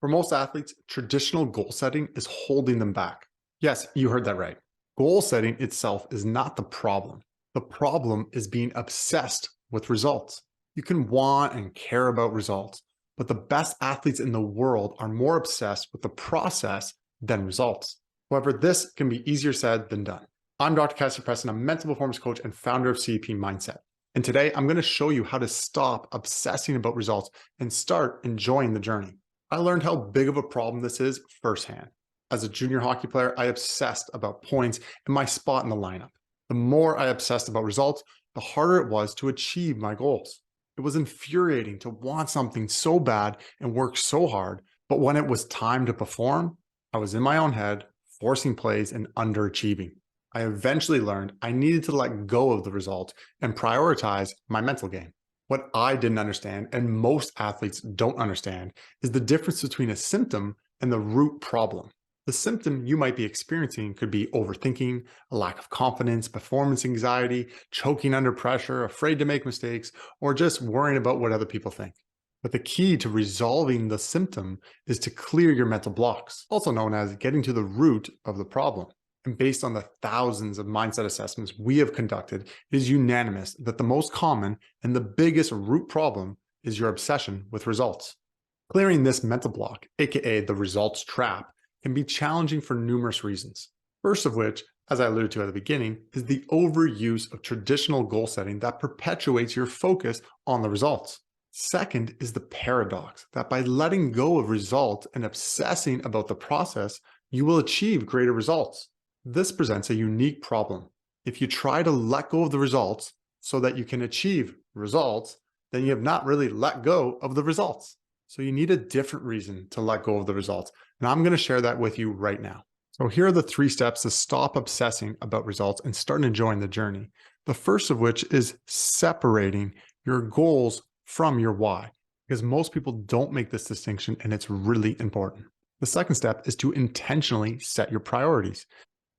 For most athletes, traditional goal setting is holding them back. Yes, you heard that right. Goal setting itself is not the problem. The problem is being obsessed with results. You can want and care about results, but the best athletes in the world are more obsessed with the process than results. However, this can be easier said than done. I'm Dr. Cassie Preston, a mental performance coach and founder of CEP Mindset. And today I'm going to show you how to stop obsessing about results and start enjoying the journey. I learned how big of a problem this is firsthand. As a junior hockey player, I obsessed about points and my spot in the lineup. The more I obsessed about results, the harder it was to achieve my goals. It was infuriating to want something so bad and work so hard, but when it was time to perform, I was in my own head, forcing plays and underachieving. I eventually learned I needed to let go of the result and prioritize my mental game. What I didn't understand, and most athletes don't understand, is the difference between a symptom and the root problem. The symptom you might be experiencing could be overthinking, a lack of confidence, performance anxiety, choking under pressure, afraid to make mistakes, or just worrying about what other people think. But the key to resolving the symptom is to clear your mental blocks, also known as getting to the root of the problem. And based on the thousands of mindset assessments we have conducted, it is unanimous that the most common and the biggest root problem is your obsession with results. Clearing this mental block, aka the results trap, can be challenging for numerous reasons. First of which, as I alluded to at the beginning, is the overuse of traditional goal setting that perpetuates your focus on the results. Second is the paradox that by letting go of results and obsessing about the process, you will achieve greater results. This presents a unique problem. If you try to let go of the results so that you can achieve results, then you have not really let go of the results. So you need a different reason to let go of the results. And I'm going to share that with you right now. So here are the 3 steps to stop obsessing about results and start enjoying the journey. The first of which is separating your goals from your why, because most people don't make this distinction and it's really important. The second step is to intentionally set your priorities.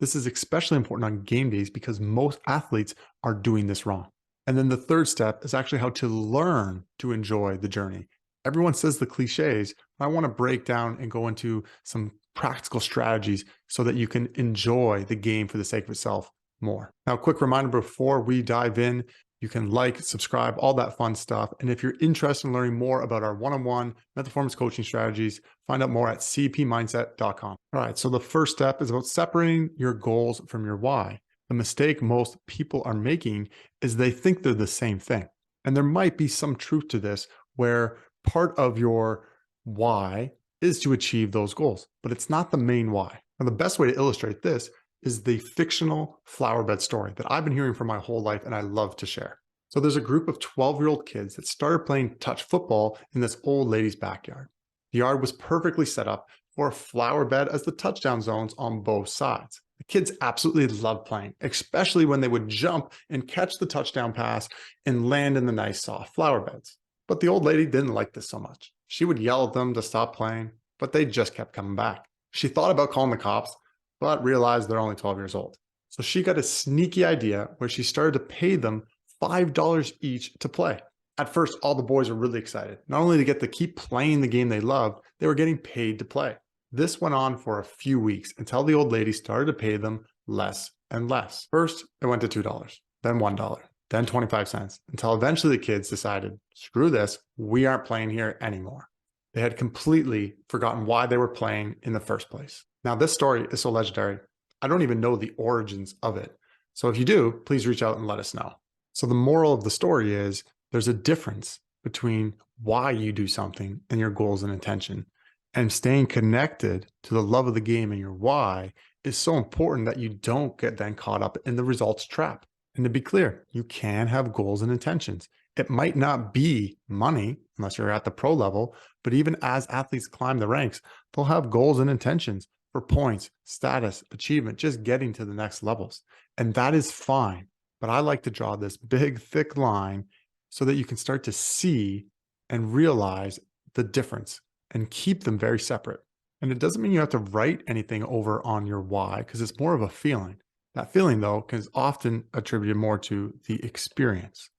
This is especially important on game days because most athletes are doing this wrong. And then the third step is actually how to learn to enjoy the journey. Everyone says the cliches, but I want to break down and go into some practical strategies so that you can enjoy the game for the sake of itself more. Now, quick reminder before we dive in, you can like, subscribe, all that fun stuff. And if you're interested in learning more about our one-on-one mental performance coaching strategies, find out more at cpmindset.com. All right, so the first step is about separating your goals from your why. The mistake most people are making is they think they're the same thing. And there might be some truth to this where part of your why is to achieve those goals, but it's not the main why. And the best way to illustrate this is the fictional flowerbed story that I've been hearing for my whole life and I love to share. So there's a group of 12-year-old kids that started playing touch football in this old lady's backyard. The yard was perfectly set up for a flower bed as the touchdown zones on both sides. The kids absolutely loved playing, especially when they would jump and catch the touchdown pass and land in the nice soft flower beds. But the old lady didn't like this so much. She would yell at them to stop playing, but they just kept coming back. She thought about calling the cops, but realized they're only 12 years old. So she got a sneaky idea where she started to pay them $5 each to play. At first, all the boys were really excited. Not only to get to keep playing the game they loved, they were getting paid to play. This went on for a few weeks until the old lady started to pay them less and less. First, it went to $2, then $1, then 25 cents, until eventually the kids decided, screw this, we aren't playing here anymore. They had completely forgotten why they were playing in the first place. Now, this story is so legendary, I don't even know the origins of it. So if you do, please reach out and let us know. So the moral of the story is there's a difference between why you do something and your goals and intention. And staying connected to the love of the game and your why is so important that you don't get then caught up in the results trap. And to be clear, you can have goals and intentions. It might not be money unless you're at the pro level, but even as athletes climb the ranks, they'll have goals and intentions for points, status, achievement, just getting to the next levels. And that is fine. But I like to draw this big, thick line so that you can start to see and realize the difference and keep them very separate. And it doesn't mean you have to write anything over on your why, because it's more of a feeling. That feeling, though, is often attributed more to the experience,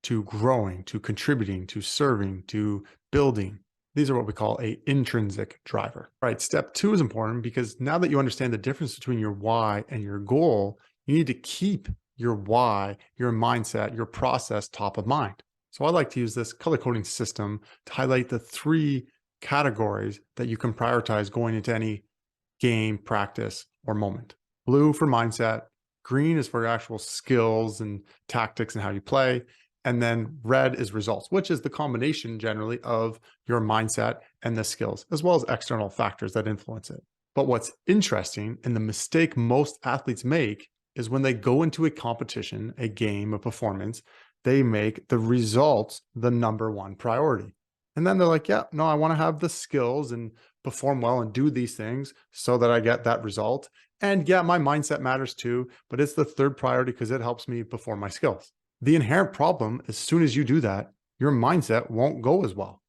to growing, to contributing, to serving, to building. These are what we call a intrinsic driver. Right. Step two is important because now that you understand the difference between your why and your goal, you need to keep your why, your mindset, your process top of mind. So I like to use this color coding system to highlight the three categories that you can prioritize going into any game, practice, or moment. Blue for mindset, green is for your actual skills and tactics and how you play. And then red is results, which is the combination generally of your mindset and the skills, as well as external factors that influence it. But what's interesting and the mistake most athletes make is when they go into a competition, a game, a performance, they make the results the number one priority. And then they're like, yeah, no, I want to have the skills and perform well and do these things so that I get that result. And yeah, my mindset matters too, but it's the third priority because it helps me perform my skills. The inherent problem, as soon as you do that, your mindset won't go as well.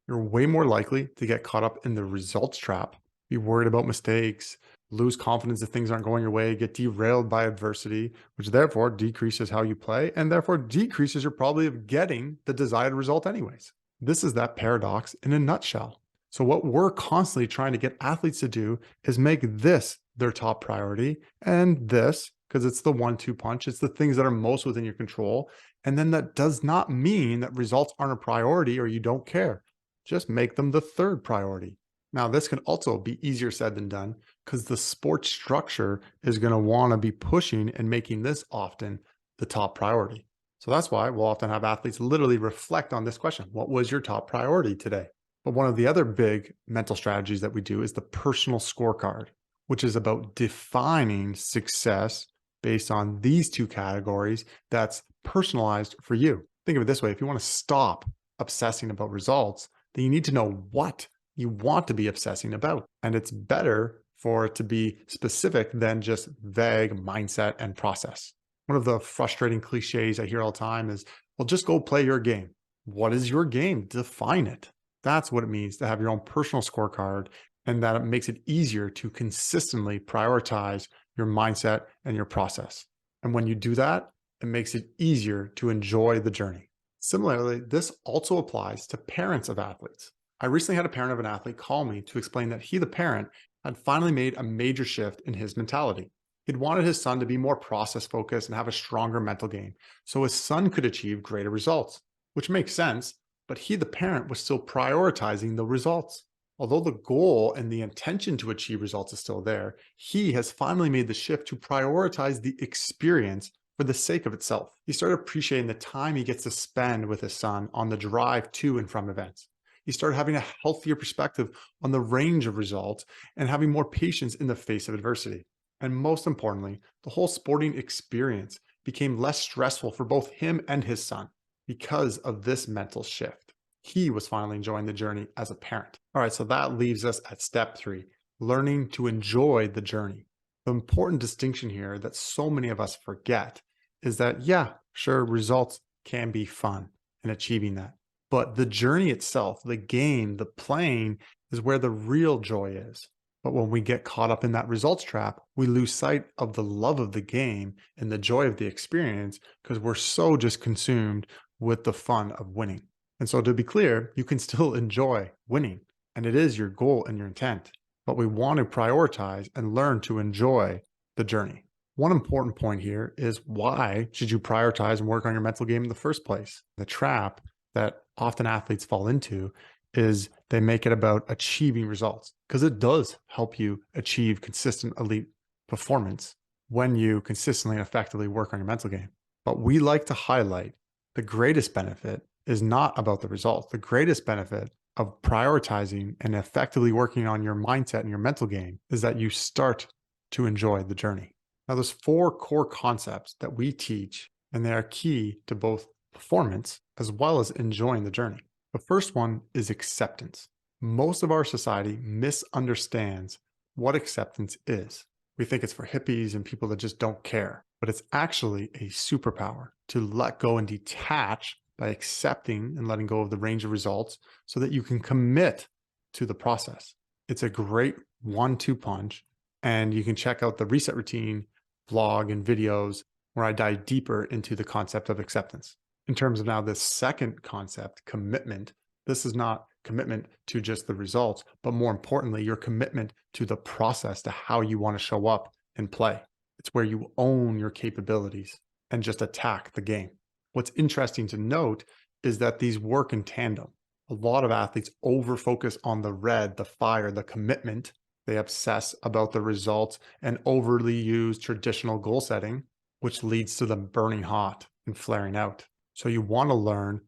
You're way more likely to get caught up in the results trap, be worried about mistakes, lose confidence if things aren't going your way, get derailed by adversity, which therefore decreases how you play and therefore decreases your probability of getting the desired result anyways. This is that paradox in a nutshell. So what we're constantly trying to get athletes to do is make this their top priority and this, because it's the 1-2 punch, it's the things that are most within your control. And then that does not mean that results aren't a priority or you don't care. Just make them the third priority. Now, this can also be easier said than done because the sport structure is going to want to be pushing and making this often the top priority. So that's why we'll often have athletes literally reflect on this question. What was your top priority today? But one of the other big mental strategies that we do is the personal scorecard, which is about defining success based on these two categories that's personalized for you. Think of it this way. If you want to stop obsessing about results, then you need to know what you want to be obsessing about. And it's better for it to be specific than just vague mindset and process. One of the frustrating cliches I hear all the time is, well, just go play your game. What is your game? Define it. That's what it means to have your own personal scorecard, and that it makes it easier to consistently prioritize your mindset and your process. And when you do that, it makes it easier to enjoy the journey. Similarly, this also applies to parents of athletes. I recently had a parent of an athlete call me to explain that he, the parent, had finally made a major shift in his mentality. He'd wanted his son to be more process focused and have a stronger mental game so his son could achieve greater results, which makes sense, but he, the parent, was still prioritizing the results. Although the goal and the intention to achieve results is still there, he has finally made the shift to prioritize the experience for the sake of itself. He started appreciating the time he gets to spend with his son on the drive to and from events. He started having a healthier perspective on the range of results and having more patience in the face of adversity. And most importantly, the whole sporting experience became less stressful for both him and his son because of this mental shift. He was finally enjoying the journey as a parent. All right, so that leaves us at step 3, learning to enjoy the journey. The important distinction here that so many of us forget is that, yeah, sure, results can be fun in achieving that. But the journey itself, the game, the playing is where the real joy is. But when we get caught up in that results trap, we lose sight of the love of the game and the joy of the experience because we're so just consumed with the fun of winning. And so to be clear, you can still enjoy winning, and it is your goal and your intent, but we want to prioritize and learn to enjoy the journey. One important point here is, why should you prioritize and work on your mental game in the first place? The trap that often athletes fall into is they make it about achieving results, because it does help you achieve consistent elite performance when you consistently and effectively work on your mental game. But we like to highlight the greatest benefit is not about the results. The greatest benefit of prioritizing and effectively working on your mindset and your mental game is that you start to enjoy the journey. Now, there's 4 core concepts that we teach, and they are key to both performance as well as enjoying the journey. The first one is acceptance. Most of our society misunderstands what acceptance is. We think it's for hippies and people that just don't care, but it's actually a superpower to let go and detach by accepting and letting go of the range of results so that you can commit to the process. It's a great 1-2 punch, and you can check out the Reset Routine vlog and videos where I dive deeper into the concept of acceptance. In terms of now the second concept, commitment, this is not commitment to just the results, but more importantly, your commitment to the process, to how you want to show up and play. It's where you own your capabilities and just attack the game. What's interesting to note is that these work in tandem. A lot of athletes over focus on the red, the fire, the commitment. They obsess about the results and overly use traditional goal setting, which leads to them burning hot and flaring out. So you want to learn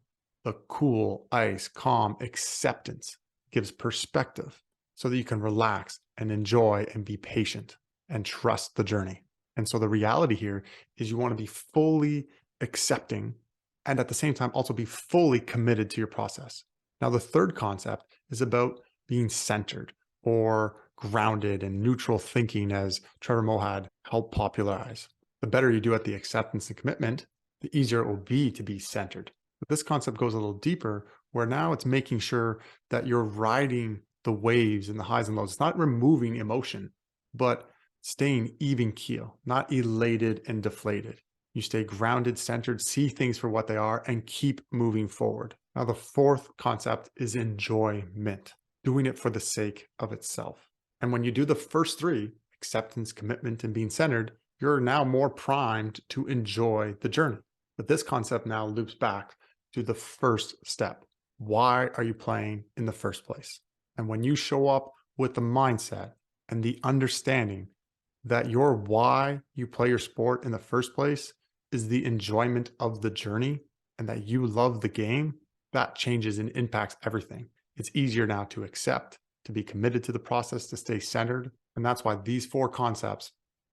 the cool, ice, calm acceptance. Gives perspective so that you can relax and enjoy and be patient and trust the journey. And so the reality here is you want to be fully accepting and at the same time also be fully committed to your process. Now, the third concept is about being centered or grounded and neutral thinking, as Trevor Mohad helped popularize. The better you do at the acceptance and commitment, the easier it will be to be centered. But this concept goes a little deeper, where now it's making sure that you're riding the waves and the highs and lows. It's not removing emotion, but staying even keel, not elated and deflated. You stay grounded, centered, see things for what they are, and keep moving forward. Now, the fourth concept is enjoyment, doing it for the sake of itself. And when you do the first three, acceptance, commitment, and being centered, you're now more primed to enjoy the journey. But this concept now loops back to the first step. Why are you playing in the first place? And when you show up with the mindset and the understanding that your why you play your sport in the first place is the enjoyment of the journey and that you love the game, that changes and impacts everything. It's easier now to accept, to be committed to the process, to stay centered. And that's why these four concepts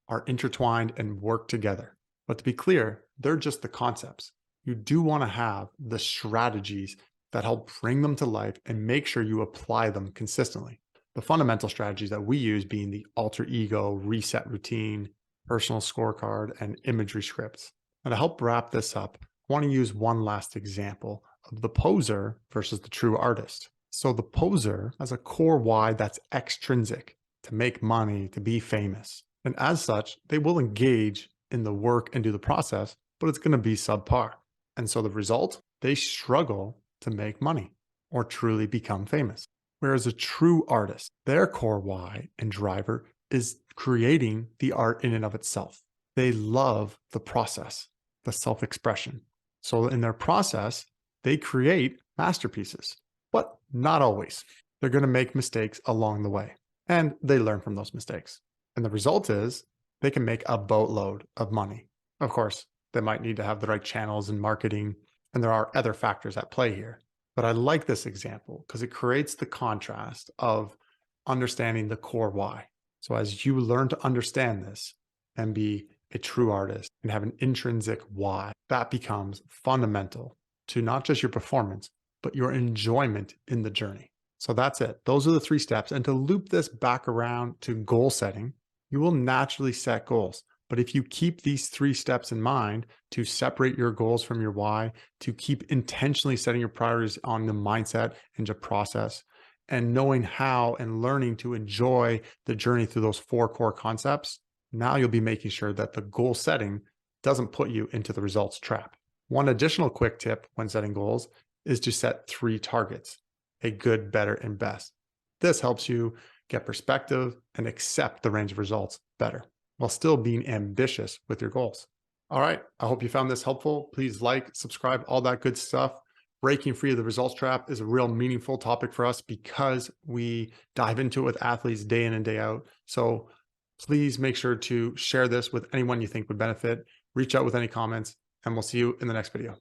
are intertwined and work together. But to be clear, they're just the concepts. You do want to have the strategies that help bring them to life and make sure you apply them consistently. The fundamental strategies that we use being the alter ego, reset routine, personal scorecard, and imagery scripts. Now, to help wrap this up, I want to use one last example of the poser versus the true artist. So the poser has a core why that's extrinsic, to make money, to be famous. And as such, they will engage in the work and do the process, but it's going to be subpar. And so the result, they struggle to make money or truly become famous. Whereas a true artist, their core why and driver is creating the art in and of itself. They love the process, the self-expression. So in their process, they create masterpieces, but not always. They're going to make mistakes along the way, and they learn from those mistakes. And the result is they can make a boatload of money. Of course, they might need to have the right channels and marketing, and there are other factors at play here. But I like this example because it creates the contrast of understanding the core why. So as you learn to understand this and be a true artist and have an intrinsic why, that becomes fundamental to not just your performance, but your enjoyment in the journey. So that's it. Those are the three steps. And to loop this back around to goal setting, you will naturally set goals. But if you keep these three steps in mind to separate your goals from your why, to keep intentionally setting your priorities on the mindset and your process, and knowing how and learning to enjoy the journey through those four core concepts, now you'll be making sure that the goal setting doesn't put you into the results trap. One additional quick tip when setting goals is to set 3 targets: a good, better, and best. This helps you get perspective and accept the range of results better, while still being ambitious with your goals. All right, I hope you found this helpful. Please like, subscribe, all that good stuff. Breaking free of the results trap is a real meaningful topic for us because we dive into it with athletes day in and day out. So please make sure to share this with anyone you think would benefit. Reach out with any comments, and we'll see you in the next video.